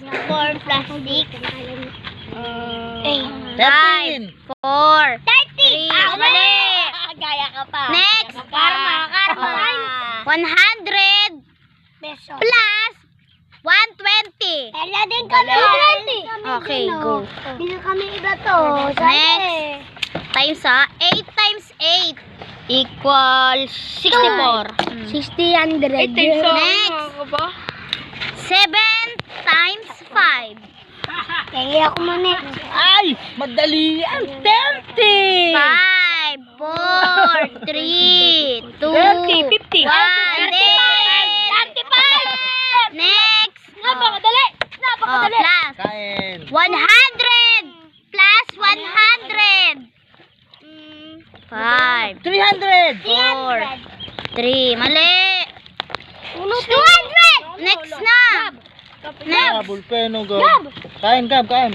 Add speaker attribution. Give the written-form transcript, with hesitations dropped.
Speaker 1: 4 plus 6.
Speaker 2: 13.
Speaker 1: 4. 30. Mali.
Speaker 3: Gaya ka pa.
Speaker 1: Next.
Speaker 3: Karma.
Speaker 1: 100
Speaker 3: Peso.
Speaker 1: plus 120.
Speaker 3: Kaya din kami.
Speaker 1: Okay, go.
Speaker 3: Hindi kami iba to.
Speaker 1: Next. Times 8 times 8 equals 64.
Speaker 3: 600.
Speaker 1: Next. 7 times 5.
Speaker 3: Kaya ako muna.
Speaker 2: Ay, madali yan. 30.
Speaker 1: 5, 4, 3, 2,
Speaker 2: 30, 50.
Speaker 1: 1. Next.
Speaker 3: Napakadali.
Speaker 1: Oh, plus.
Speaker 2: Kain.
Speaker 1: 100 plus 100. 5,
Speaker 2: 300.
Speaker 1: 4, 3. Mali. 200. Next na.
Speaker 2: Ah, bulpeno, go. Kain, Gab, kain.